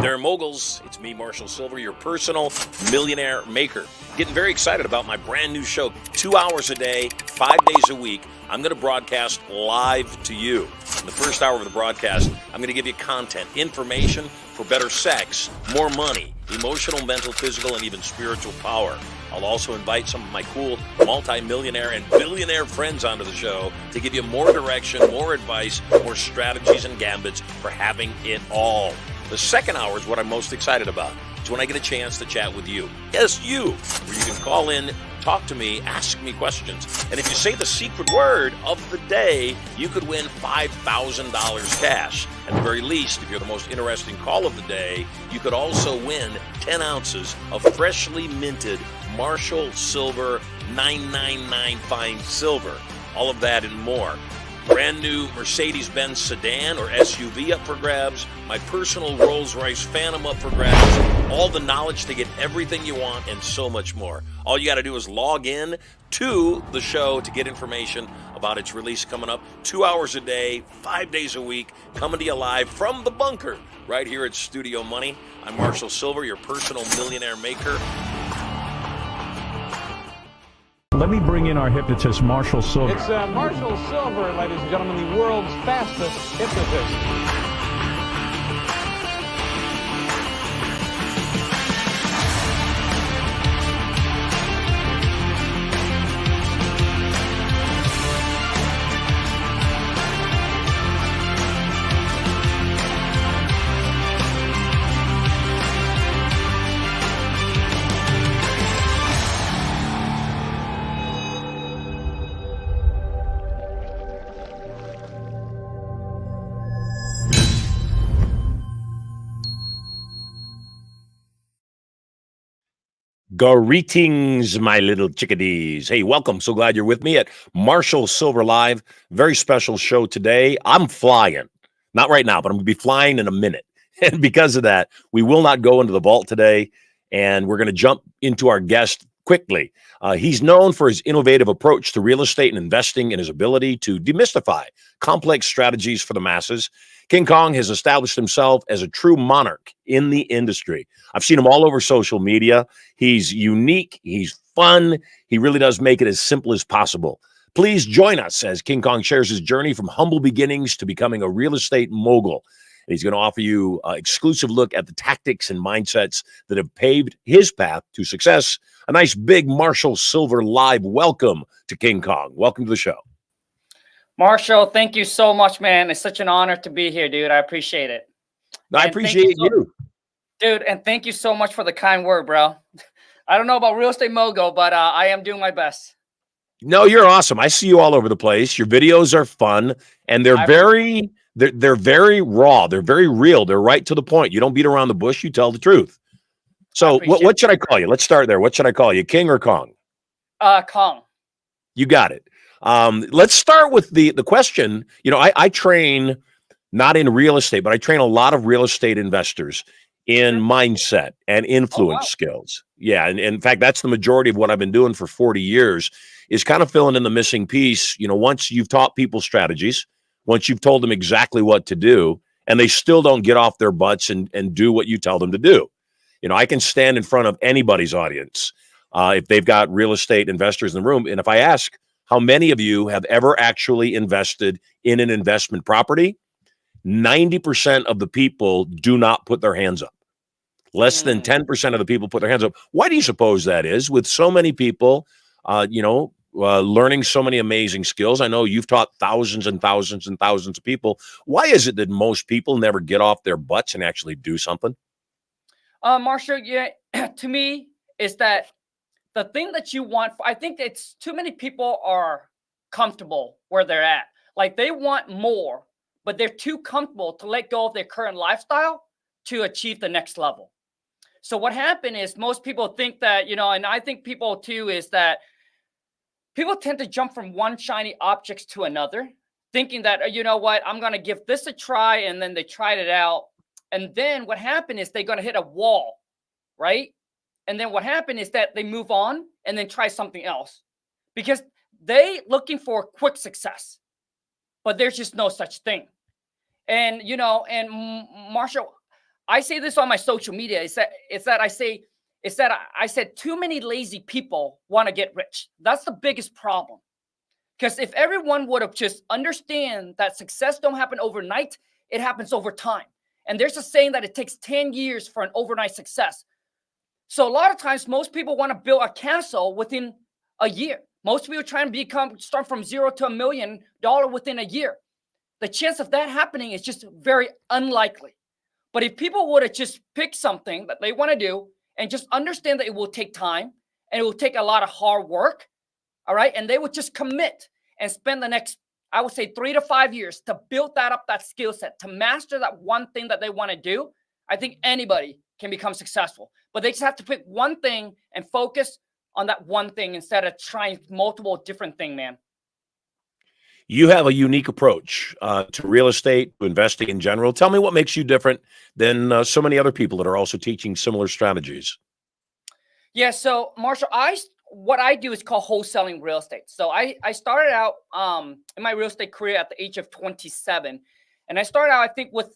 there, moguls. It's me, Marshall Silver, your personal millionaire maker. Getting very excited about my brand new show. 2 hours a day, 5 days a week. I'm going to broadcast live to you. In the first hour of the broadcast, I'm going to give you content, information for better sex, more money, emotional, mental, physical, and even spiritual power. I'll also invite some of my cool multi-millionaire and billionaire friends onto the show to give you more direction, more advice, more strategies and gambits for having it all. The second hour is what I'm most excited about. It's when I get a chance to chat with you. Yes, you. Where you can call in, talk to me, ask me questions. And if you say the secret word of the day, you could win $5,000 cash. At the very least, if you're the most interesting call of the day, you could also win 10 ounces of freshly minted Marshall Silver 999 Fine Silver. All of that and more. Brand new Mercedes-Benz sedan or SUV up for grabs. My personal Rolls-Royce Phantom up for grabs. All the knowledge to get everything you want and so much more. All you got to do is log in to the show to get information about its release coming up. 2 hours a day, 5 days a week, coming to you live from the bunker right here at Studio Money. I'm Marshall Silver, your personal millionaire maker. Let me bring in our hypnotist, Marshall Silver. It's Marshall Silver, ladies and gentlemen, the world's fastest hypnotist. Greetings, my little chickadees. Hey, welcome. So glad you're with me at Marshall Silver Live. Very special show today. I'm flying. Not right now, but I'm going to be flying in a minute. And because of that, we will not go into the vault today, and we're going to jump into our guest quickly. He's known for his innovative approach to real estate and investing and his ability to demystify complex strategies for the masses. King Khang has established himself as a true monarch in the industry. I've seen him all over social media. He's unique. He's fun. He really does make it as simple as possible. Please join us as King Khang shares his journey from humble beginnings to becoming a real estate mogul. And he's going to offer you an exclusive look at the tactics and mindsets that have paved his path to success. A nice big Marshall Silver Live welcome to King Khang. Welcome to the show. Marshall, thank you so much, man. It's such an honor to be here, dude. I appreciate it. I appreciate you. Dude, and thank you so much for the kind word, bro. I don't know about real estate mogul, but I am doing my best. No, you're awesome. I see you all over the place. Your videos are fun, and they're very raw. They're very real. They're right to the point. You don't beat around the bush. You tell the truth. So what should I call you? Let's start there. What should I call you, King or Khang? Khang. You got it. Let's start with the question. You know, I train not in real estate, but I train a lot of real estate investors in mindset and influence skills. Yeah. And in fact, that's the majority of what I've been doing for 40 years is kind of filling in the missing piece. You know, once you've taught people strategies, once you've told them exactly what to do, and they still don't get off their butts and do what you tell them to do. You know, I can stand in front of anybody's audience if they've got real estate investors in the room. And if I ask, how many of you have ever actually invested in an investment property? 90% of the people do not put their hands up. Less than 10% of the people put their hands up. Why do you suppose that is? With so many people, learning so many amazing skills. I know you've taught thousands and thousands and thousands of people. Why is it that most people never get off their butts and actually do something? Marshall, yeah, to me, is that the thing that you want, I think it's too many people are comfortable where they're at. Like they want more, but they're too comfortable to let go of their current lifestyle to achieve the next level. So what happened is most people think that, you know, and I think people too, is that people tend to jump from one shiny object to another, thinking that, you know what, I'm going to give this a try. And then they tried it out. And then what happened is they're going to hit a wall, right? And then what happened is that they move on and then try something else because they looking for quick success, but there's just no such thing. And, you know, and Marshall, I say this on my social media. I said too many lazy people want to get rich. That's the biggest problem. Because if everyone would have just understand that success don't happen overnight, it happens over time. And there's a saying that it takes 10 years for an overnight success. So a lot of times, most people want to build a castle within a year. Most people try and start from $0 to $1 million within a year. The chance of that happening is just very unlikely. But if people would have just picked something that they want to do and just understand that it will take time and it will take a lot of hard work, all right, and they would just commit and spend the next, I would say, 3 to 5 years to build that skill set, to master that one thing that they want to do, I think anybody can become successful. But they just have to pick one thing and focus on that one thing instead of trying multiple different things, man. You have a unique approach to real estate, to investing in general. Tell me what makes you different than so many other people that are also teaching similar strategies. Yeah, so Marshall, what I do is called wholesaling real estate. So I started out in my real estate career at the age of 27. And I started out, I think, with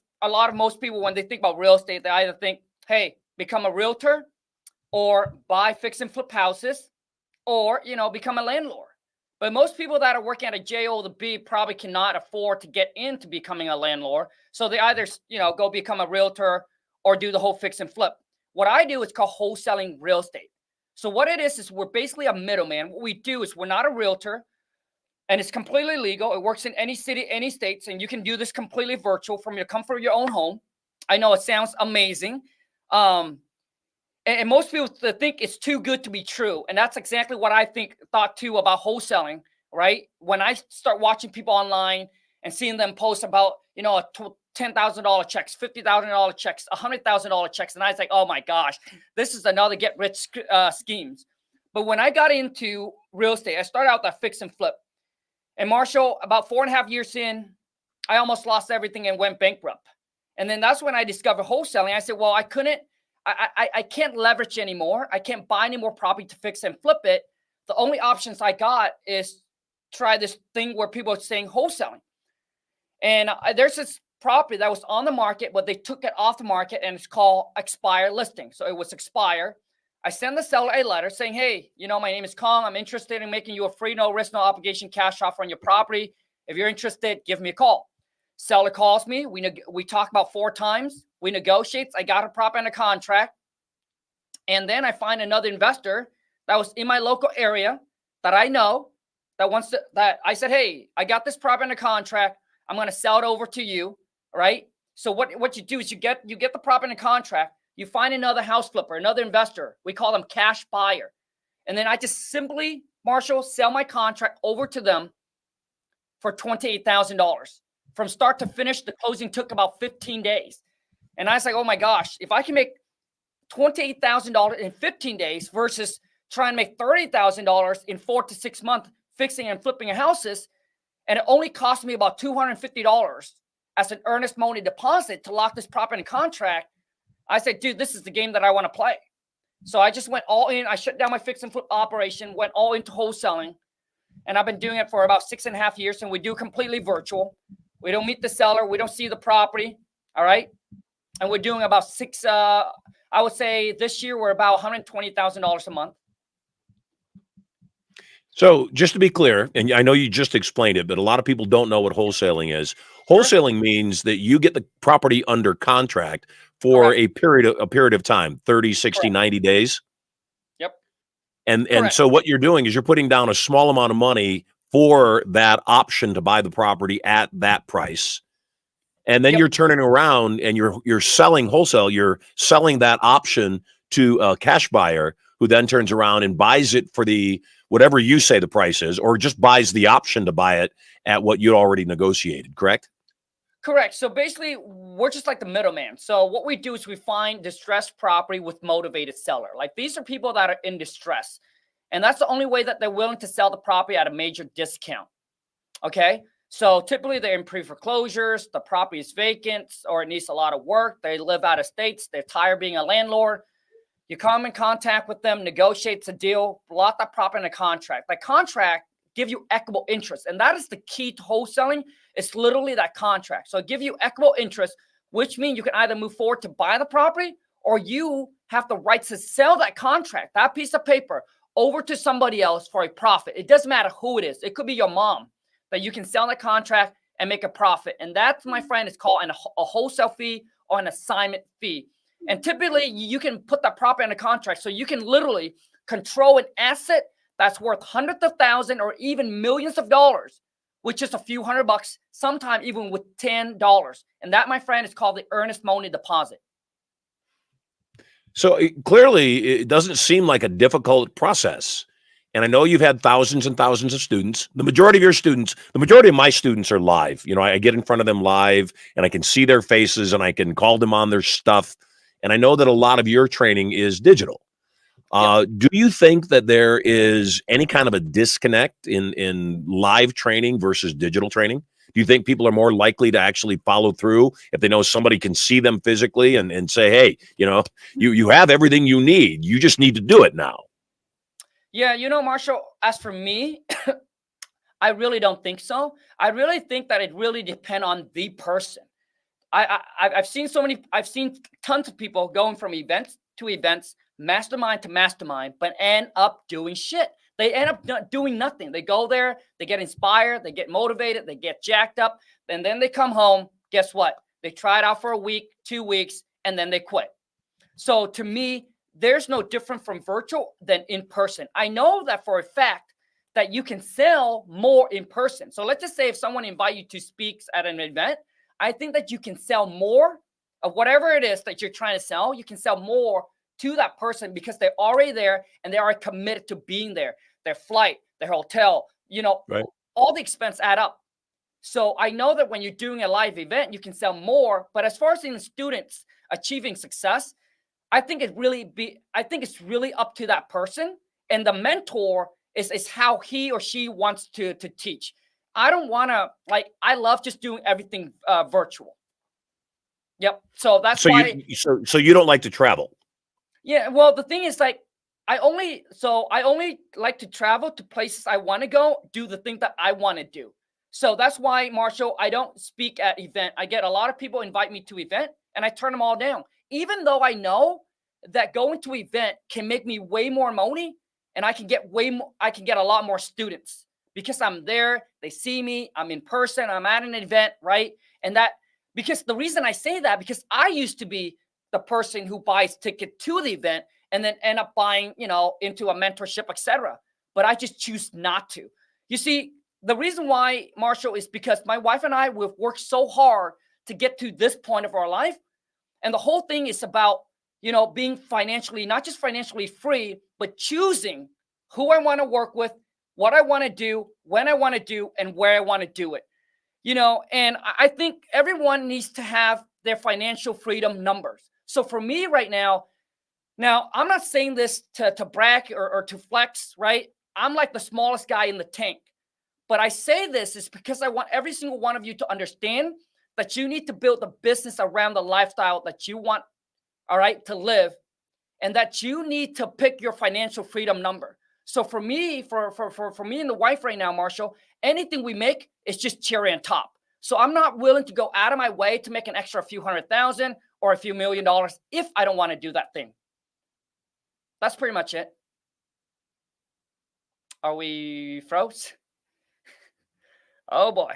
most people, when they think about real estate, they either think, hey, become a realtor or buy, fix, and flip houses, or, become a landlord. But most people that are working at a JO to B probably cannot afford to get into becoming a landlord. So they either, go become a realtor or do the whole fix and flip. What I do is called wholesaling real estate. So what it is we're basically a middleman. What we do is we're not a realtor, and it's completely legal. It works in any city, any states, and you can do this completely virtual from your comfort of your own home. I know it sounds amazing. And most people think it's too good to be true. And that's exactly what I thought too about wholesaling, right? When I start watching people online and seeing them post about, $10,000 checks, $50,000 checks, $100,000 checks. And I was like, oh my gosh, this is another get rich schemes. But when I got into real estate, I started out that fix and flip. And Marshall, about 4.5 years in, I almost lost everything and went bankrupt. And then that's when I discovered wholesaling. I said, well, I can't leverage anymore. I can't buy any more property to fix and flip it. The only options I got is try this thing where people are saying wholesaling. And there's this property that was on the market, but they took it off the market, and it's called expire listing. So it was expire. I send the seller a letter saying, hey, my name is Khang. I'm interested in making you a free, no risk, no obligation cash offer on your property. If you're interested, give me a call. Seller calls me. We talk about 4 times. We negotiate. I got a property under contract. And then I find another investor that was in my local area that I know that I said, hey, I got this property under contract. I'm going to sell it over to you. Right? So what you do is you get the property under contract. You find another house flipper, another investor. We call them cash buyer. And then I just simply, Marshall, sell my contract over to them for $28,000. From start to finish, the closing took about 15 days. And I was like, oh my gosh, if I can make $28,000 in 15 days versus trying to make $30,000 in 4 to 6 months fixing and flipping houses, and it only cost me about $250 as an earnest money deposit to lock this property in contract, I said, dude, this is the game that I want to play. So I just went all in. I shut down my fix and flip operation, went all into wholesaling. And I've been doing it for about 6.5 years. And we do completely virtual. We don't meet the seller. We don't see the property. All right. And we're doing about I would say this year we're about $120,000 a month. So just to be clear, and I know you just explained it, but a lot of people don't know what wholesaling is. Wholesaling means that you get the property under contract for a period of time, 30, 60, 90 days. Yep. And so what you're doing is you're putting down a small amount of money for that option to buy the property at that price. And then you're turning around and you're selling wholesale. You're selling that option to a cash buyer who then turns around and buys it for the whatever you say the price is, or just buys the option to buy it at what you already negotiated, correct? Correct. So basically, we're just like the middleman. So what we do is we find distressed property with motivated seller. Like these are people that are in distress. And that's the only way that they're willing to sell the property at a major discount. Okay. So typically they're in pre-foreclosures, the property is vacant, or it needs a lot of work. They live out of states. They're tired of being a landlord. You come in contact with them, negotiate a deal, lock that property in a contract. That contract give you equitable interest. And that is the key to wholesaling. It's literally that contract. So give you equitable interest which means you can either move forward to buy the property, or you have the right to sell that contract, that piece of paper, over to somebody else for a profit. It doesn't matter who it is. It could be your mom, that you can sell that contract and make a profit. And that, my friend, is called a wholesale fee or an assignment fee. And typically you can put that property in a contract, so you can literally control an asset that's worth hundreds of thousands or even millions of dollars with just a few $100, sometimes even with $10. And that, my friend, is called the earnest money deposit. So clearly, it doesn't seem like a difficult process. And I know you've had thousands and thousands of students. The majority of my students are live. You know, I get in front of them live and I can see their faces and I can call them on their stuff. And I know that a lot of your training is digital. Do you think that there is any kind of a disconnect in live training versus digital training? Do you think people are more likely to actually follow through if they know somebody can see them physically and say, hey, you know, you have everything you need. You just need to do it now. Yeah, you know, Marshall, as for me, I really don't think so. I really think that it really depends on the person. I've seen tons of people going from events to events, mastermind to mastermind, but end up doing shit. They end up doing nothing. They go there, they get inspired, they get motivated, they get jacked up, and then they come home. Guess what? They try it out for a week, 2 weeks, and then they quit. So to me, there's no different from virtual than in person. I know that for a fact that you can sell more in person. So let's just say if someone invite you to speak at an event, I think that you can sell more of whatever it is that you're trying to sell. You can sell more to that person because they're already there and they are committed to being there. Their flight, their hotel, you know, right. All the expense add up. So I know that when you're doing a live event, you can sell more. But as far as in students achieving success, I think it's really up to that person, and the mentor is how he or she wants to teach. I don't want to, like, I love just doing everything virtual. Yep. So that's why. So you don't like to travel? Yeah. Well, the thing is, like, I only like to travel to places I want to go, do the thing that I want to do. So that's why, Marshall, I don't speak at event. I get a lot of people invite me to event and I turn them all down. Even though I know that going to event can make me way more money and I can get a lot more students because I'm there, they see me, I'm in person, I'm at an event, right? And that, because the reason I say that, because I used to be the person who buys ticket to the event and then end up buying, you know, into a mentorship, etc. But I just choose not to. You see, the reason why, Marshall, is because my wife and I, we've worked so hard to get to this point of our life. And the whole thing is about, you know, being financially, not just financially free, but choosing who I want to work with, what I want to do, when I want to do, and where I want to do it. You know, and I think everyone needs to have their financial freedom numbers. So for me right now, I'm not saying this to brag or to flex, right? I'm like the smallest guy in the tank. But I say this is because I want every single one of you to understand that you need to build the business around the lifestyle that you want, all right, to live, and that you need to pick your financial freedom number. So for me, for me and the wife right now, Marshall, anything we make is just cherry on top. So I'm not willing to go out of my way to make an extra few $100,000 or a few $1 million if I don't want to do that thing. That's pretty much it. Are we froze? Oh boy.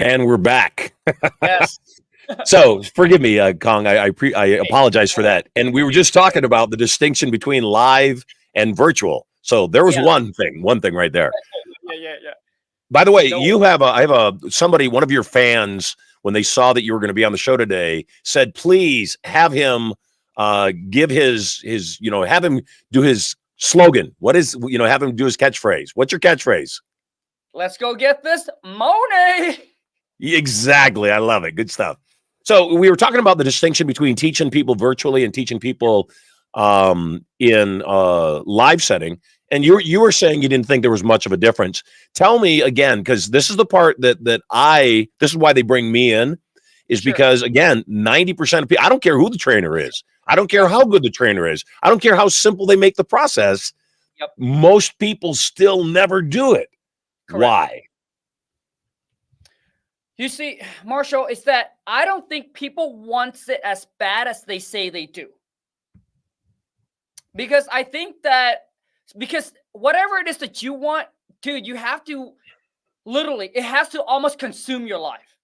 And we're back. Yes. So forgive me, Kong. I apologize for that. And we were just talking about the distinction between live and virtual. So there was Yeah. one thing right there. Yeah. By the way, No. you have I have somebody, one of your fans, when they saw that you were going to be on the show today, said, please have him give his have him do his slogan. What is, have him do his catchphrase. What's your catchphrase? Let's go get this money. Exactly. I love it. Good stuff. So we were talking about the distinction between teaching people virtually and teaching people in live setting. And you were saying you didn't think there was much of a difference. Tell me again, because this is the part this is why they bring me in, is Sure. because, again, 90% of people, I don't care who the trainer is. I don't care how good the trainer is. I don't care how simple they make the process. Yep. Most people still never do it. Correct. Why? You see, Marshall, it's that I don't think people want it as bad as they say they do. Because I think that, because whatever it is that you want, dude, you have to literally, it has to almost consume your life.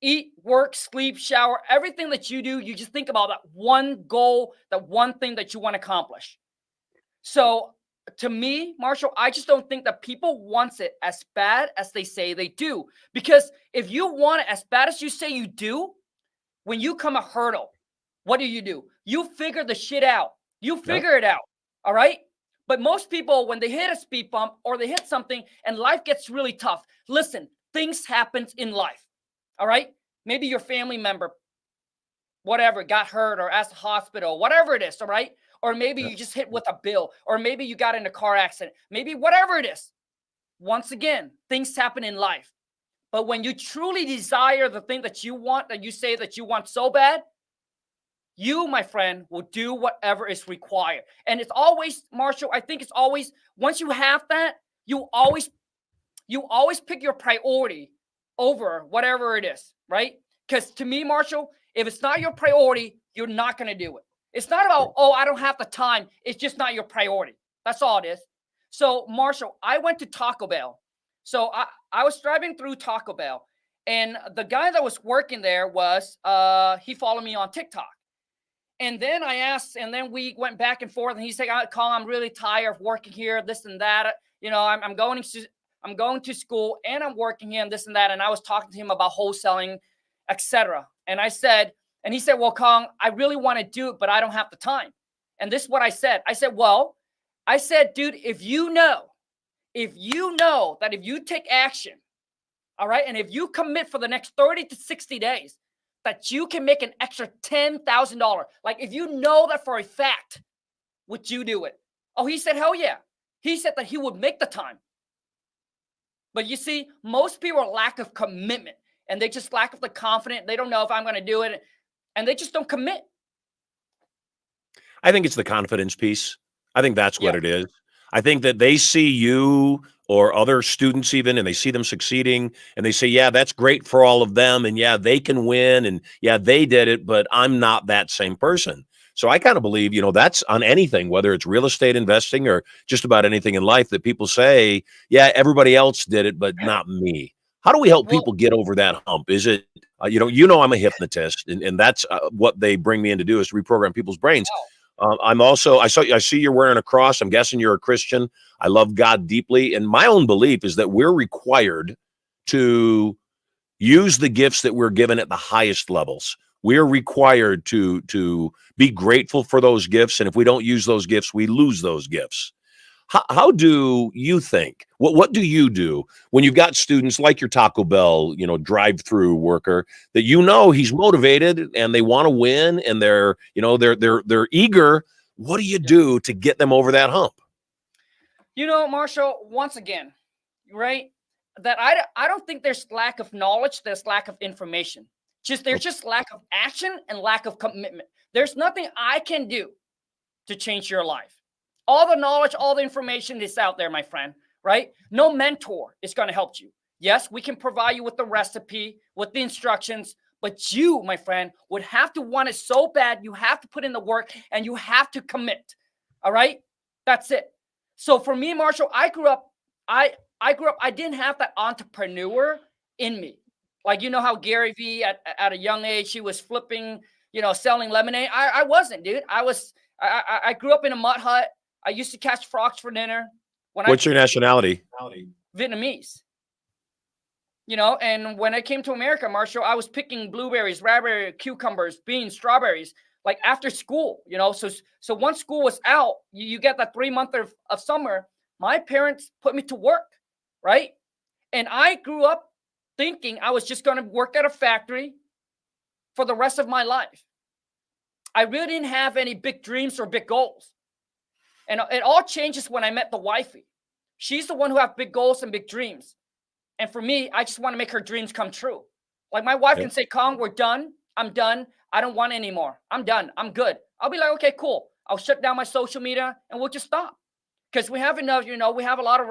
Eat, work, sleep, shower, everything that you do, you just think about that one goal, that one thing that you want to accomplish. So to me, Marshall, I just don't think that people want it as bad as they say they do. Because if you want it as bad as you say you do, when you come a hurdle, what do? You figure the shit out. You figure it out. All right? But most people, when they hit a speed bump or they hit something and life gets really tough, listen, things happen in life. All right? Maybe your family member, whatever, got hurt or at the hospital, whatever it is, all right? Or maybe you just hit with a bill, or maybe you got in a car accident, maybe whatever it is. Once again, things happen in life. But when you truly desire the thing that you want, that you say that you want so bad, you, my friend, will do whatever is required. And it's always, Marshall, I think it's always, once you have that, you always pick your priority over whatever it is, right? Because to me, Marshall, if it's not your priority, you're not going to do it. It's not about, oh, I don't have the time. It's just not your priority. That's all it is. So, Marshall, I went to Taco Bell. So I was driving through Taco Bell, and the guy that was working there was, he followed me on TikTok. And then I asked, and then we went back and forth, and he said, Khang, I'm really tired of working here, this and that. You know, I'm going to school, and I'm working here, and this and that. And I was talking to him about wholesaling, etc. And I said, and he said, well, Khang, I really want to do it, but I don't have the time. And this is what I said. I said, dude, if you know that if you take action, all right, and if you commit for the next 30 to 60 days, that you can make an extra $10,000. Like, if you know that for a fact, would you do it? Oh, he said, hell yeah. He said that he would make the time. But you see, most people are lack of commitment, and they just lack of the confidence. They don't know if I'm going to do it, and they just don't commit. I think it's the confidence piece. I think that's what it is. I think that they see you or other students even, and they see them succeeding, and they say, yeah, that's great for all of them, and yeah, they can win, and yeah, they did it, but I'm not that same person. So I kind of believe, that's on anything, whether it's real estate investing or just about anything in life, that people say, yeah, everybody else did it, but not me. How do we help people get over that hump? Is it, I'm a hypnotist, and that's what they bring me in to do, is to reprogram people's brains. I'm also, I see you're wearing a cross. I'm guessing you're a Christian. I love God deeply. And my own belief is that we're required to use the gifts that we're given at the highest levels. We're required to be grateful for those gifts. And if we don't use those gifts, we lose those gifts. How do you think? What do you do when you've got students like your Taco Bell, drive-through worker, that he's motivated and they want to win, and they're eager? What do you do to get them over that hump? Marshall, once again, right? That I don't think there's lack of knowledge. There's lack of information. There's just lack of action and lack of commitment. There's nothing I can do to change your life. All the knowledge, all the information is out there, my friend, right? No mentor is going to help you. Yes, we can provide you with the recipe, with the instructions, but you, my friend, would have to want it so bad. You have to put in the work, and you have to commit. All right? That's it. So for me, Marshall, I grew up, I didn't have that entrepreneur in me. Like, you know how Gary V at a young age, he was flipping, selling lemonade. I wasn't, dude. I grew up in a mud hut. I used to catch frogs for dinner. What's your nationality? Vietnamese. And when I came to America, Marshall, I was picking blueberries, raspberries, cucumbers, beans, strawberries, like after school, So once school was out, you get that 3 month of summer. My parents put me to work, right? And I grew up thinking I was just going to work at a factory for the rest of my life. I really didn't have any big dreams or big goals. And it all changes when I met the wifey. She's the one who has big goals and big dreams. And for me, I just want to make her dreams come true. Like my wife can say, Khang, we're done. I'm done. I don't want any more. I'm done. I'm good. I'll be like, okay, cool. I'll shut down my social media and we'll just stop. Because we have enough, we have a lot of,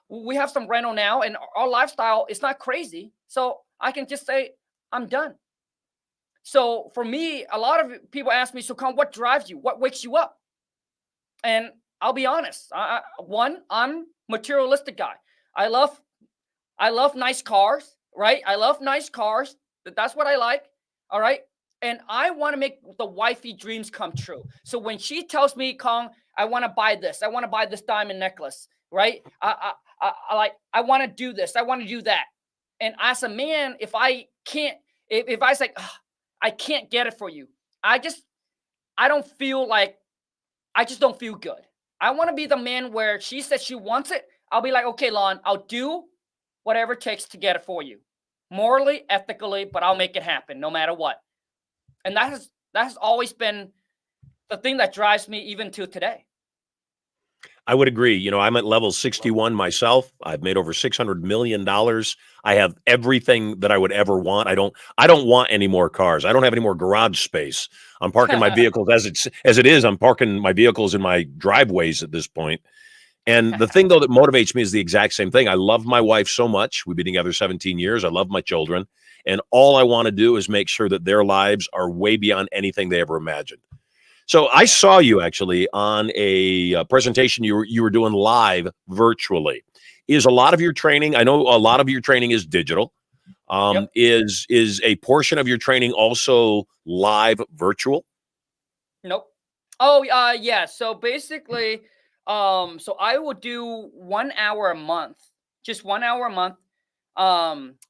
we have some rental now and our lifestyle is not crazy. So I can just say, I'm done. So for me, a lot of people ask me, so Khang, what drives you? What wakes you up? And I'll be honest. I'm materialistic guy. I love nice cars, right? I love nice cars. That's what I like. All right. And I want to make the wifey dreams come true. So when she tells me, Khang, I want to buy this. I want to buy this diamond necklace, right? I want to do this. I want to do that. And as a man, if I can't, if I say, I can't get it for you, I just don't feel good. I want to be the man where she says she wants it. I'll be like, okay, Lon, I'll do whatever it takes to get it for you. Morally, ethically, but I'll make it happen no matter what. And that has always been the thing that drives me even to today. I would agree. I'm at level 61 myself. I've made over $600 million. I have everything that I would ever want. I don't want any more cars. I don't have any more garage space. I'm parking my vehicles as it is. I'm parking my vehicles in my driveways at this point. And the thing, though, that motivates me is the exact same thing. I love my wife so much. We've been together 17 years. I love my children. And all I want to do is make sure that their lives are way beyond anything they ever imagined. So I saw you actually on a presentation you were doing live virtually. Is a lot of your training, I know a lot of your training is digital. Yep. Is a portion of your training also live virtual? Nope. Oh, yeah. So basically, so I will do 1 hour a month, just 1 hour a month,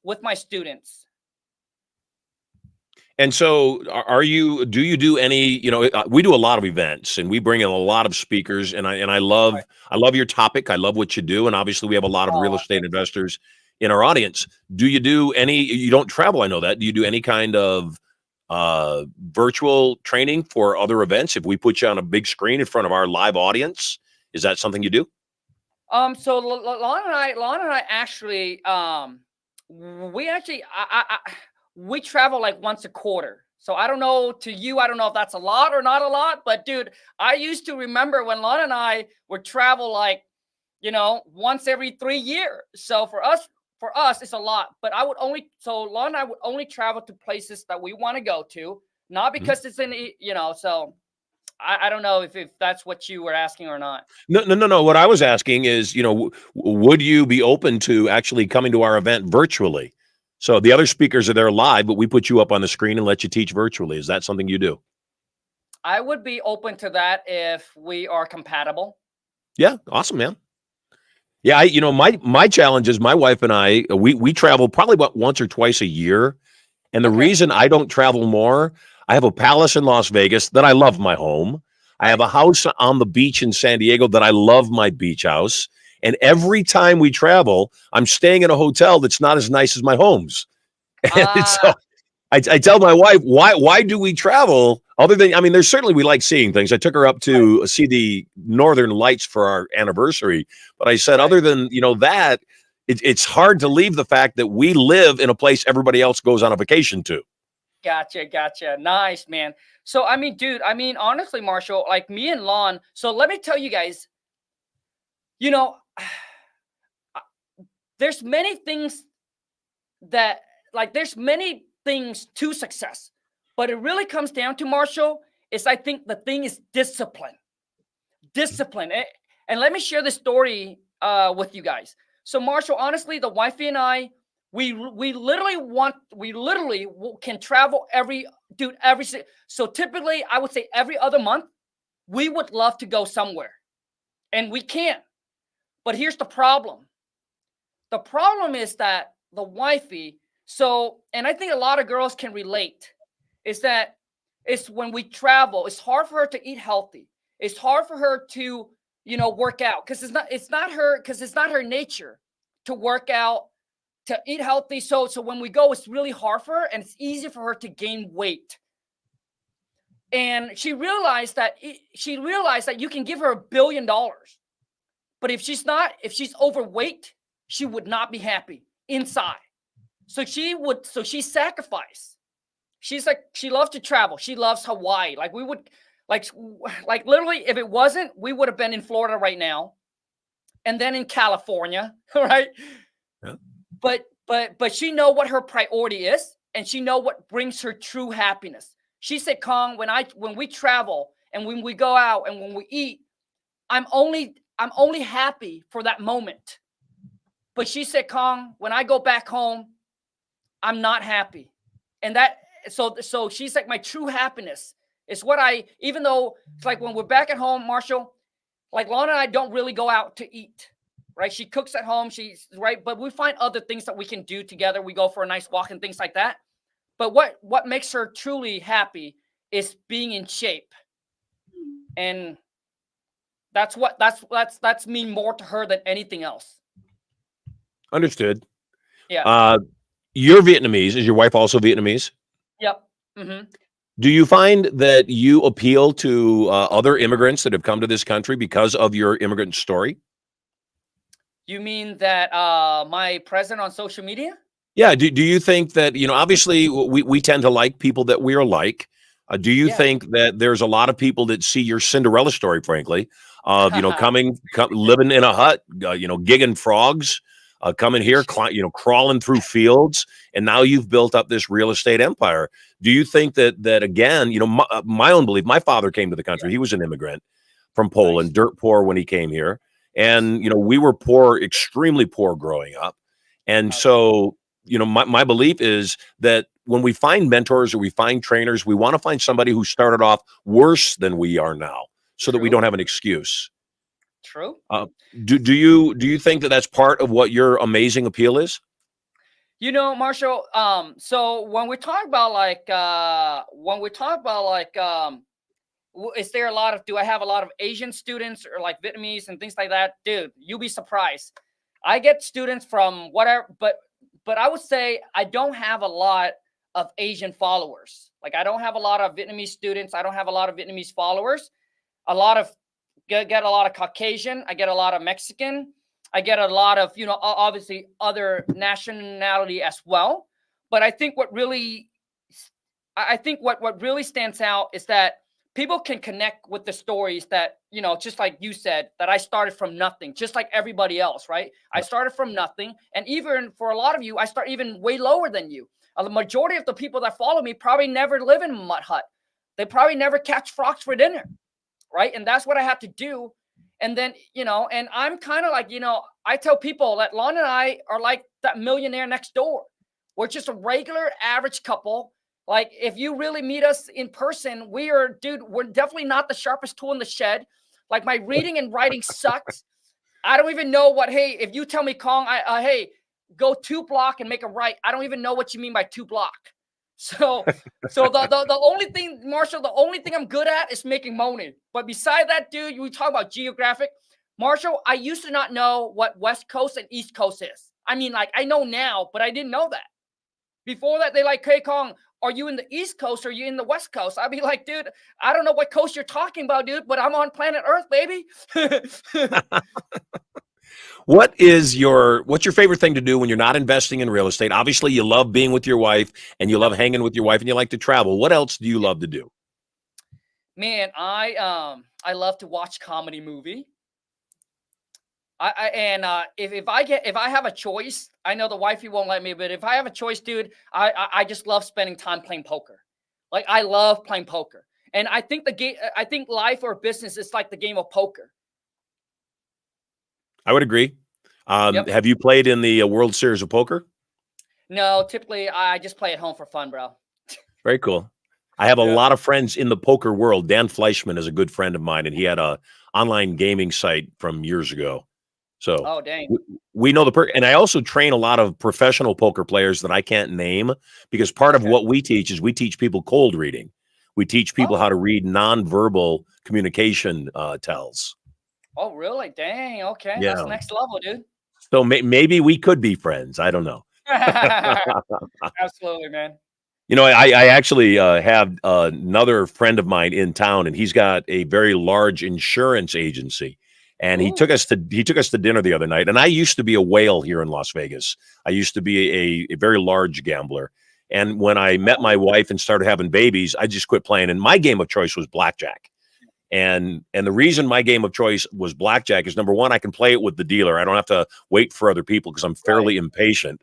with my students. And so do you do any, we do a lot of events and we bring in a lot of speakers and I love your topic. I love what you do. And obviously we have a lot of real estate investors in our audience. Do you do you don't travel? I know that. Do you do any kind of virtual training for other events? If we put you on a big screen in front of our live audience, is that something you do? So Lon and I actually, we travel like once a quarter. So I don't know, to you, I don't know if that's a lot or not a lot, but dude, I used to remember when Lon and I would travel like, once every 3 years. So for us, it's a lot, but Lon and I would only travel to places that we want to go to, not because it's in, so I don't know if that's what you were asking or not. No. What I was asking is, would you be open to actually coming to our event virtually? So the other speakers are there live, but we put you up on the screen and let you teach virtually. Is that something you do? I would be open to that if we are compatible. Yeah. Awesome, man. Yeah. My challenge is my wife and I, we travel probably about once or twice a year. And the reason I don't travel more, I have a palace in Las Vegas that I love my home. I have a house on the beach in San Diego that I love my beach house. And every time we travel, I'm staying in a hotel that's not as nice as my home's. And so I tell my wife, why do we travel? Other than, there's certainly, we like seeing things. I took her up to see the Northern Lights for our anniversary. But I said, other than, that, it's hard to leave the fact that we live in a place everybody else goes on a vacation to. Gotcha. Nice, man. So, dude, honestly, Marshall, like me and Lon. So let me tell you guys, there's many things to success, but it really comes down to, Marshall, is I think the thing is discipline. And let me share this story with you guys. So Marshall, honestly, the wifey and I, We literally can travel so typically I would say every other month we would love to go somewhere, and we can. But here's the problem. The problem is that the wifey, and I think a lot of girls can relate, is that it's when we travel, it's hard for her to eat healthy. It's hard for her to, work out, because it's not her nature to work out, to eat healthy. So when we go, it's really hard for her, and it's easy for her to gain weight. And she realized that you can give her $1 billion, but if she's overweight, she would not be happy inside. So she sacrificed. She's like, she loves to travel. She loves Hawaii. Like we would, like literally, if it wasn't, we would have been in Florida right now, and then in California, right? Yeah. But she know what her priority is, and she know what brings her true happiness. She said, Khang, when we travel and when we go out and when we eat, I'm only happy for that moment. But she said, Khang, when I go back home, I'm not happy. And so she's like, my true happiness is even though it's like when we're back at home, Marshall, like Lana and I don't really go out to eat, right? She cooks at home, but we find other things that we can do together. We go for a nice walk and things like that. But what makes her truly happy is being in shape. And that's mean more to her than anything else. Understood. Yeah. You're Vietnamese. Is your wife also Vietnamese? Yep. Mm-hmm. Do you find that you appeal to other immigrants that have come to this country because of your immigrant story? You mean that my presence on social media? Yeah. Do you think that, obviously we tend to like people that we're like. Do you think that there's a lot of people that see your Cinderella story, frankly, of, living in a hut, gigging frogs, coming here, crawling through fields, and now you've built up this real estate empire. Do you think that again, my own belief, my father came to the country. He was an immigrant from Poland, dirt poor when he came here. And, we were poor, extremely poor growing up. And so, my belief is that when we find mentors or we find trainers, we want to find somebody who started off worse than we are now, so that we don't have an excuse. True. Do you think that that's part of what your amazing appeal is? Marshall, so when we talk about do I have a lot of Asian students or like Vietnamese and things like that? Dude, you'll be surprised. I get students from whatever, but I would say I don't have a lot of Asian followers. Like I don't have a lot of Vietnamese students. I don't have a lot of Vietnamese followers. Get a lot of Caucasian. I get a lot of Mexican. I get a lot of, obviously other nationality as well. But I think what really stands out is that people can connect with the stories that, just like you said, that I started from nothing, just like everybody else, right? I started from nothing. And even for a lot of you, I start even way lower than you. The majority of the people that follow me probably never live in a mud hut. They probably never catch frogs for dinner, right? And that's what I had to do. And then, and I'm kind of like, I tell people that Lon and I are like that millionaire next door. We're just a regular average couple. Like if you really meet us in person, we're definitely not the sharpest tool in the shed. Like my reading and writing sucks. I don't even know if you tell me, Khang, hey, go 2 block and make a right. I don't even know what you mean by 2 block. So the only thing, Marshall, the only thing I'm good at is making money. But beside that, dude, we talk about geographic. Marshall, I used to not know what West Coast and East Coast is. I mean, like I know now, but I didn't know that. Before that, they like, hey, Khang, are you in the East Coast or are you in the West Coast? I'd be like, dude, I don't know what coast you're talking about, dude, but I'm on planet Earth, baby. What's your favorite thing to do when you're not investing in real estate? Obviously, you love being with your wife and you love hanging with your wife and you like to travel. What else do you love to do? Man, I love to watch comedy movie. If I have a choice, I know the wifey won't let me, but if I have a choice, dude, I just love spending time playing poker. Like I love playing poker. And I think I think life or business is like the game of poker. I would agree. Yep. Have you played in the World Series of Poker? No, typically I just play at home for fun, bro. Very cool. I have a Yeah. lot of friends in the poker world. Dan Fleischman is a good friend of mine, and he had a online gaming site from years ago. So Oh, dang. we know and I also train a lot of professional poker players that I can't name, because part of Okay. what we teach is we teach people cold reading. We teach people how to Oh, read nonverbal communication tells. oh, really? Dang. Okay, that's Yeah. next level, dude. So maybe we could be friends. I don't know. Absolutely, man. You know, I actually have another friend of mine in town, and he's got a very large insurance agency. And he took Ooh. us to dinner the other night. And I used to be a whale here in Las Vegas. I used to be a very large gambler. And when I met my wife and started having babies, I just quit playing. And my game of choice was blackjack. And the reason my game of choice was blackjack is, number one, I can play it with the dealer. I don't have to wait for other people because I'm Right. fairly impatient.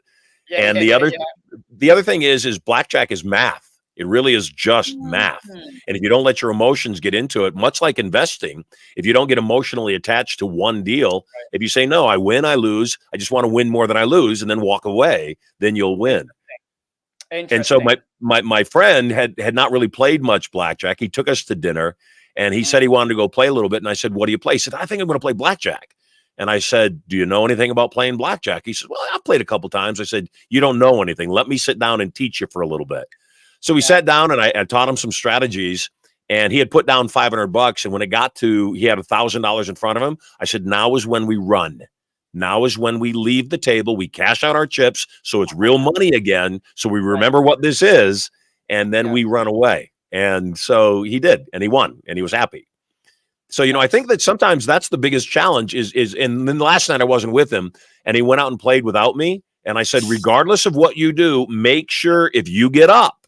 Yeah, And yeah, yeah, yeah. the other thing is blackjack is math. It really is just math. Mhm. And if you don't let your emotions get into it, much like investing, if you don't get emotionally attached to one deal, if you say, no, I win, I lose, I just want to win more than I lose, and then walk away, then you'll win. And so Interesting. my friend had not really played much blackjack. He took us to dinner, and he said Mhm. he wanted to go play a little bit. And I said, what do you play? He said, I think I'm going to play blackjack. And I said, do you know anything about playing blackjack? He said, well, I've played a couple times. I said, you don't know anything. Let me sit down and teach you for a little bit. So we Yeah. sat down, and I taught him some strategies, and he had put down $500. And when it got to, he had $1,000 in front of him, I said, now is when we run. Now is when we leave the table. We cash out our chips. So it's real money again. So we Right. remember what this is. And then Yeah. we run away. And so he did, and he won, and he was happy. So, I Nice. think that sometimes that's the biggest challenge and then last night I wasn't with him, and he went out and played without me. And I said, regardless of what you do, make sure if you get up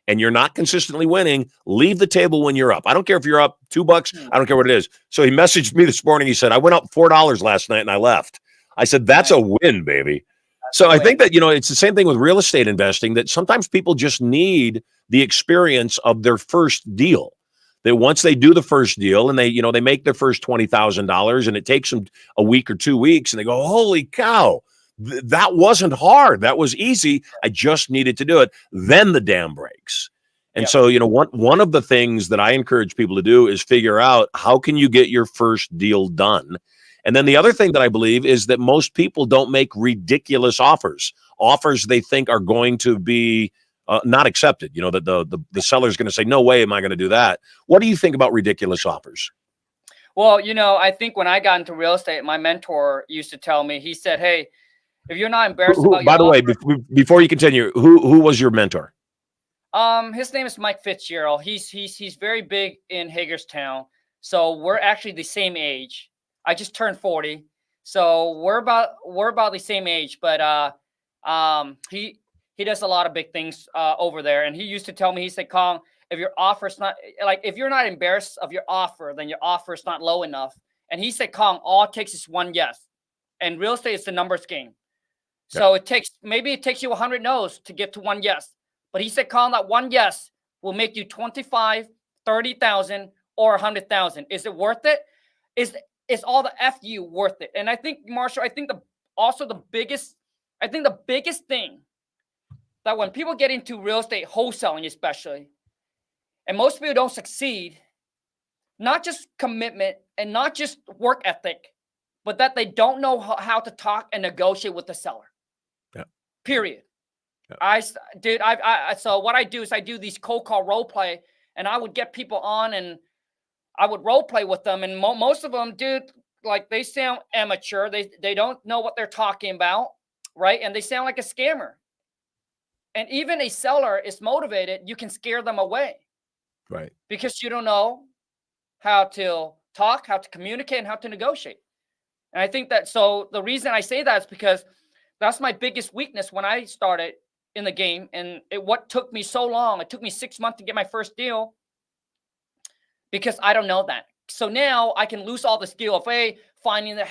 and you're not consistently winning, leave the table when you're up. I don't care if you're up $2. Hmm. I don't care what it is. So he messaged me this morning. He said, I went up $4 last night and I left. I said, that's Nice. a win, baby. That's So a I think win. that, it's the same thing with real estate investing, that sometimes people just need the experience of their first deal. That once they do the first deal and they make their first $20,000, and it takes them a week or 2 weeks, and they go, holy cow, that wasn't hard. That was easy. I just needed to do it. Then the dam breaks. And Yep. so, one of the things that I encourage people to do is figure out, how can you get your first deal done? And then the other thing that I believe is that most people don't make ridiculous offers they think are going to be not accepted. That the seller is going to say, no way am I going to do that. What do you think about ridiculous offers? Well, I think when I got into real estate, my mentor used to tell me, he said, hey, if you're not embarrassed about your By the way, offer, before you continue, who was your mentor? his name is Mike Fitzgerald. He's very big in Hagerstown. So we're actually the same age. I just turned 40. So we're about the same age, but he does a lot of big things over there. And he used to tell me, he said, Kong, if your offer's not, like, if you're not embarrassed of your offer, then your offer is not low enough. And he said, Kong, all it takes is one yes. And real estate is the numbers game. So it takes you 100 no's to get to one yes. But he said, Kong, that one yes will make you 25, 30,000, or 100,000. Is it worth it? Is all the FU worth it? And I think, Marshall, the biggest thing that when people get into real estate wholesaling, especially, and most people don't succeed, not just commitment and not just work ethic, but that they don't know how to talk and negotiate with the seller. Yeah. Period. Yeah. So what I do is I do these cold call role play, and I would get people on and I would role play with them. And most of them, dude, like, they sound amateur. They don't know what they're talking about, right? And they sound like a scammer. And even a seller is motivated, you can scare them away. Right. Because you don't know how to talk, how to communicate, and how to negotiate. And I think that, so the reason I say that is because that's my biggest weakness when I started in the game. And what took me so long, it took me 6 months to get my first deal, because I don't know that. So now I can lose all the skill of finding the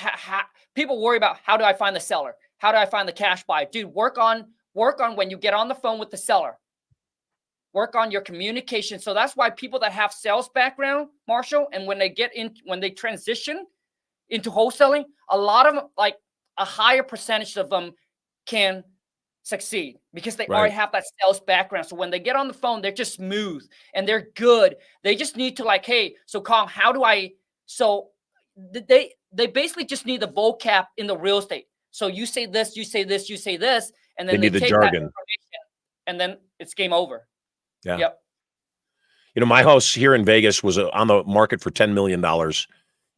people worry about, how do I find the seller? How do I find the cash buyer? Dude, work on when you get on the phone with the seller. Work on your communication. So that's why people that have sales background, Marshall, and when they transition into wholesaling, a lot of them, like a higher percentage of them, can succeed because they Right. already have that sales background. So when they get on the phone, they're just smooth and they're good. They just need to like, hey, so Khang, how do I? So they basically just need the vocab in the real estate. So you say this, you say this, you say this, and then They they need the take that jargon. information, and then it's game over. Yeah. Yep. You know, my house here in Vegas was on the market for $10 million.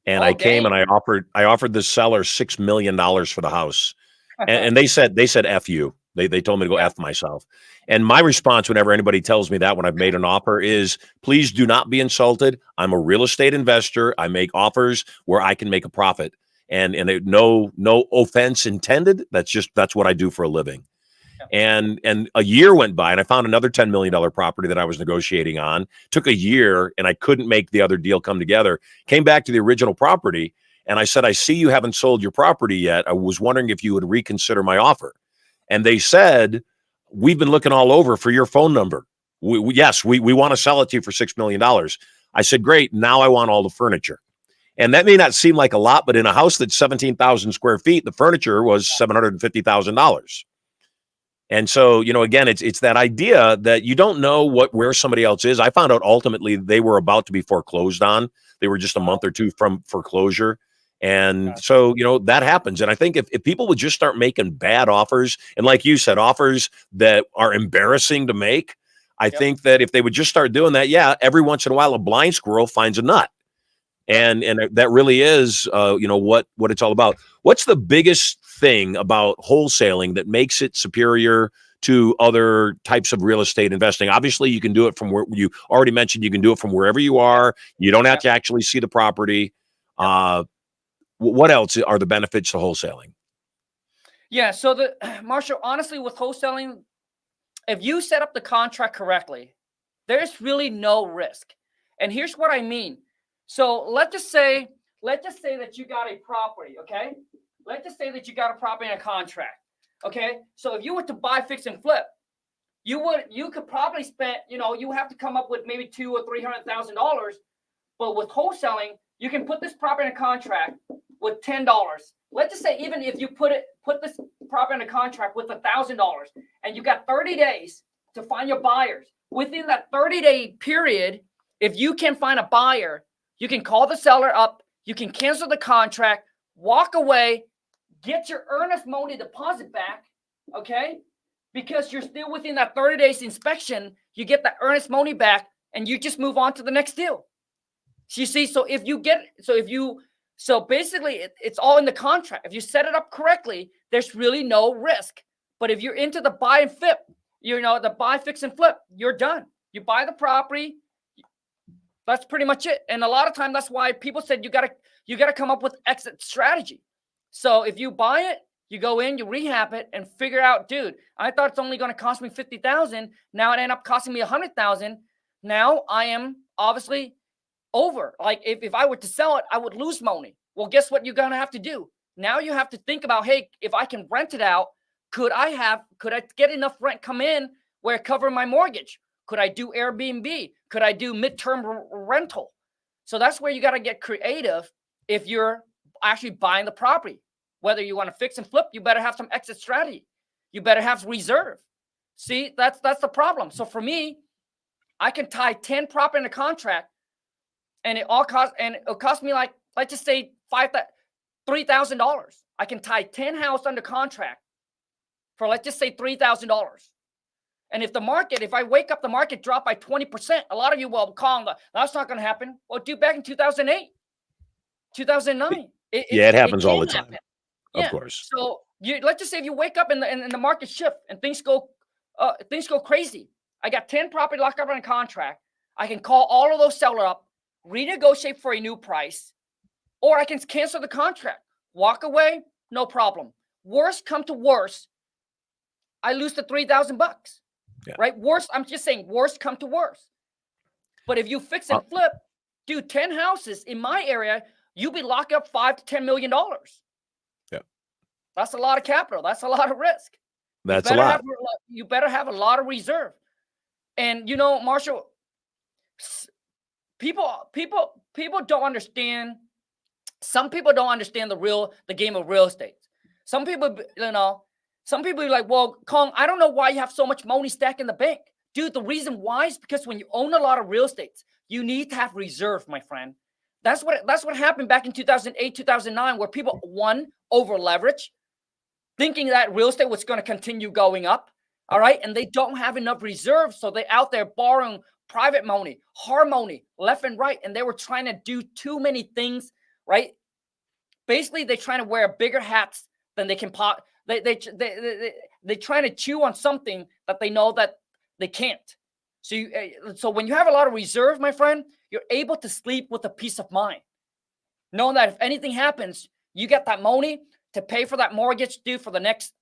And Oh, I came dang. and I offered the seller $6 million for the house. And they said, F you. They told me to go Yeah. F myself. And my response whenever anybody tells me that when I've made an offer is, please do not be insulted. I'm a real estate investor. I make offers where I can make a profit. And no offense intended. That's what I do for a living. And a year went by and I found another $10 million property that I was negotiating on. Took a year and I couldn't make the other deal come together. Came back to the original property and I said, I see you haven't sold your property yet. I was wondering if you would reconsider my offer. And they said, we've been looking all over for your phone number. Yes, we want to sell it to you for $6 million. I said, great. Now I want all the furniture. And that may not seem like a lot, but in a house that's 17,000 square feet, the furniture was $750,000. And so, you know, again, it's that idea that you don't know where somebody else is. I found out ultimately they were about to be foreclosed on. They were just a month or two from foreclosure. And so, you know, that happens. And I think if people would just start making bad offers, and like you said, offers that are embarrassing to make, I think that if they would just start doing that, yeah, every once in a while, a blind squirrel finds a nut. And that really is, you know, what it's all about. What's the biggest thing about wholesaling that makes it superior to other types of real estate investing? Obviously, you can do it from where you already mentioned. You can do it from wherever you are. You don't have to actually see the property. What else are the benefits to wholesaling? Yeah. So Marshall, honestly, with wholesaling, if you set up the contract correctly, there's really no risk. And here's what I mean. So let's just say that you got a property, okay? Let's just say that you got a property in a contract, okay? So if you were to buy, fix, and flip, you could probably spend, you know, you have to come up with maybe $200,000 or $300,000. But with wholesaling, you can put this property in a contract with $10. Let's just say even if you put this property in a contract with $1,000, and you got 30 days to find your buyers. Within that 30-day period, if you can find a buyer, you can call the seller up, you can cancel the contract, walk away, get your earnest money deposit back, okay? Because you're still within that 30 days inspection, you get that earnest money back and you just move on to the next deal. So you see, so basically it's all in the contract. If you set it up correctly, there's really no risk. But if you're into the buy and flip, you know, the buy, fix, and flip, you're done. You buy the property. That's pretty much it. And a lot of time, that's why people said you gotta come up with exit strategy. So if you buy it, you go in, you rehab it, and figure out, dude, I thought it's only gonna cost me $50,000. Now it ended up costing me $100,000. Now I am obviously over. Like if I were to sell it, I would lose money. Well, guess what you're gonna have to do? Now you have to think about, hey, if I can rent it out, could I get enough rent come in where it cover my mortgage? Could I do Airbnb? Could I do midterm rental? So that's where you got to get creative if you're actually buying the property. Whether you want to fix and flip, you better have some exit strategy. You better have reserve. See, that's the problem. So for me, I can tie 10 property in a contract, and it'll cost me like, let's just say $3,000. I can tie 10 houses under contract for, let's just say, $3,000. And if I wake up, the market dropped by 20%, a lot of you will call, that's not going to happen. Well, dude, back in 2008, 2009. It happens all the time. Of course. So let's just say if you wake up and the market shift and things go crazy. I got 10 property locked up on a contract. I can call all of those sellers up, renegotiate for a new price, or I can cancel the contract, walk away, no problem. Worst come to worst, I lose the $3,000. Yeah. Right? Worst, I'm just saying, worst come to worst. But if you fix and flip, dude, 10 houses in my area, you'll be locked up $5 to $10 million. Yeah. That's a lot of capital. That's a lot of risk. That's a lot. You better have a lot of reserve. And you know, Marshall, people don't understand. Some people don't understand the game of real estate. Some people, you know, Some people are like, well, Khang, I don't know why you have so much money stacked in the bank. Dude, the reason why is because when you own a lot of real estate, you need to have reserve, my friend. That's what happened back in 2008, 2009, where people, one, over leverage, thinking that real estate was going to continue going up. All right. And they don't have enough reserves. So they're out there borrowing private money, hard money, left and right. And they were trying to do too many things, right? Basically, they're trying to wear bigger hats than they can pop. They're trying to chew on something that they know that they can't. So so when you have a lot of reserve, my friend, you're able to sleep with a peace of mind, knowing that if anything happens, you get that money to pay for that mortgage due for the next,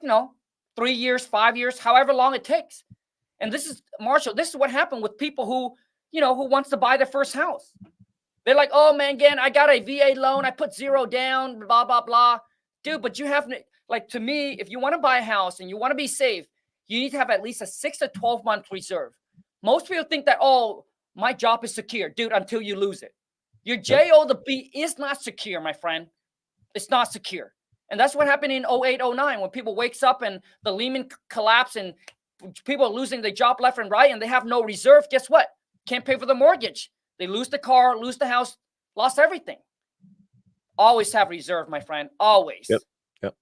3 years, 5 years, however long it takes. And this is, Marshall, this is what happened with people who, who wants to buy their first house. They're like, oh man, again, I got a VA loan. I put zero down, blah, blah, blah. Dude, but you have, like, to me, if you want to buy a house and you want to be safe, you need to have at least a 6 to 12 month reserve. Most people think that, oh, my job is secure, dude, until you lose it. Your job is not secure, my friend. It's not secure. And that's what happened in 08, 09, when people wakes up and the Lehman collapse and people are losing their job left and right and they have no reserve. Guess what? Can't pay for the mortgage. They lose the car, lose the house, lost everything. Always have reserve, my friend. Always. Yep.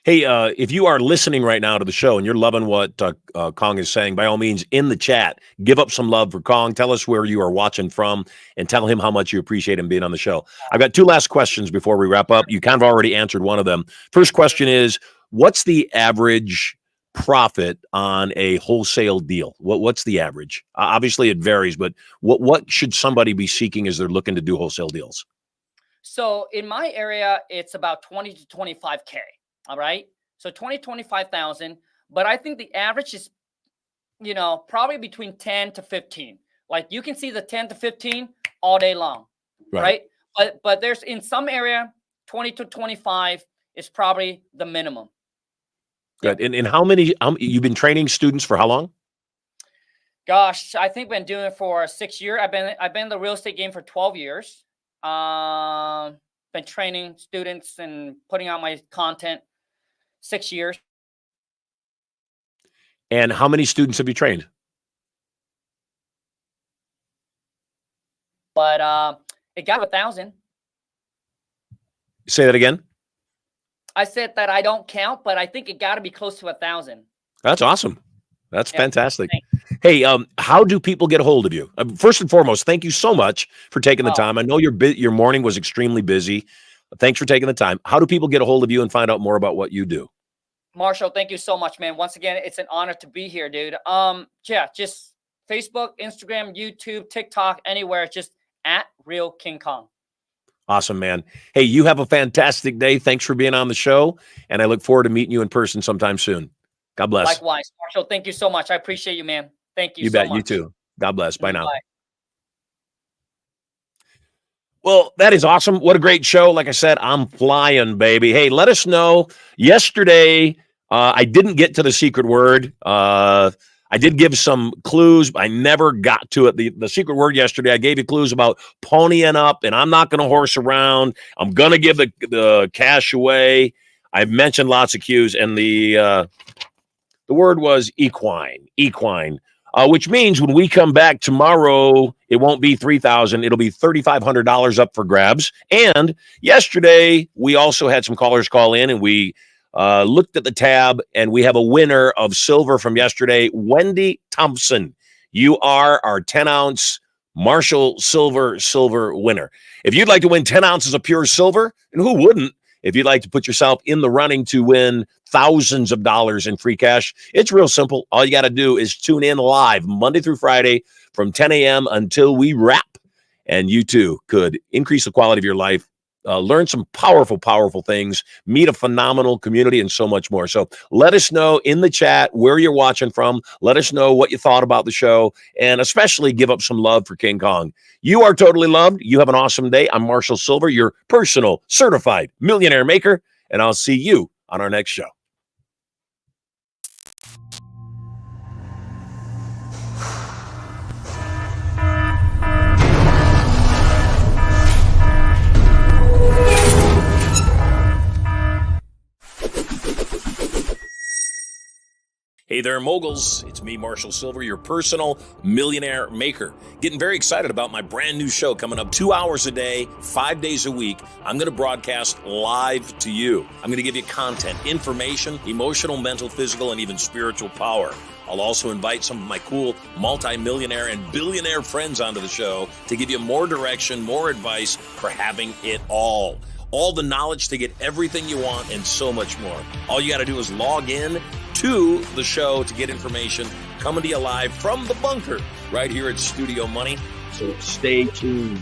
Hey, if you are listening right now to the show and you're loving what Khang is saying, by all means, in the chat, give up some love for Khang. Tell us where you are watching from and tell him how much you appreciate him being on the show. I've got two last questions before we wrap up. You kind of already answered one of them. First question is, what's the average profit on a wholesale deal? What's the average? Obviously, it varies, but what should somebody be seeking as they're looking to do wholesale deals? So in my area, it's about 20 to 25K. All right. So 25,000. But I think the average is, probably between 10 to 15. Like you can see the 10 to 15 all day long. Right. But there's in some area, 20 to 25 is probably the minimum. Good. And how many, you've been training students for how long? Gosh, I think I've been doing it for 6 years. I've been in the real estate game for 12 years. Been training students and putting out my content 6 years. And how many students have you trained? But it got 1,000. Say that again. I said that I don't count, but I think it got to be close to 1,000. That's awesome. That's fantastic. Thanks. Hey, how do people get a hold of you? First and foremost, thank you so much for taking the time. I know your morning was extremely busy. Thanks for taking the time. How do people get a hold of you and find out more about what you do? Marshall, thank you so much, man. Once again, it's an honor to be here, dude. Just Facebook, Instagram, YouTube, TikTok, anywhere, just at Real King Khang. Awesome, man. Hey, you have a fantastic day. Thanks for being on the show, and I look forward to meeting you in person sometime soon. God bless. Likewise, Marshall. Thank you so much. I appreciate you, man. Thank you. You so bet. much. You too. God bless. Bye now. Bye. Well, that is awesome. What a great show. Like I said, I'm flying, baby. Hey, let us know. Yesterday, I didn't get to the secret word. I did give some clues. I never got to it. The secret word yesterday, I gave you clues about ponying up, and I'm not going to horse around. I'm going to give the cash away. I've mentioned lots of cues, and the word was equine, which means when we come back tomorrow, it won't be $3,000. It'll be $3,500 up for grabs. And yesterday, we also had some callers call in, and we looked at the tab, and we have a winner of silver from yesterday, Wendy Thompson. You are our 10-ounce Marshall silver winner. If you'd like to win 10 ounces of pure silver, and who wouldn't, if you'd like to put yourself in the running to win thousands of dollars in free cash, it's real simple. All you got to do is tune in live Monday through Friday from 10 a.m. until we wrap. And you too could increase the quality of your life, learn some powerful things, meet a phenomenal community, and so much more. So let us know in the chat where you're watching from. Let us know what you thought about the show, and especially give up some love for King Khang. You are totally loved. You have an awesome day. I'm Marshall Silver, your personal certified millionaire maker, and I'll see you on our next show. Hey there, moguls. It's me, Marshall Silver, your personal millionaire maker. Getting very excited about my brand new show coming up 2 hours a day, 5 days a week. I'm going to broadcast live to you. I'm going to give you content, information, emotional, mental, physical, and even spiritual power. I'll also invite some of my cool multi-millionaire and billionaire friends onto the show to give you more direction, more advice for having it all. All the knowledge to get everything you want and so much more. All you got to do is log in to the show to get information coming to you live from the bunker right here at Studio Money. So stay tuned.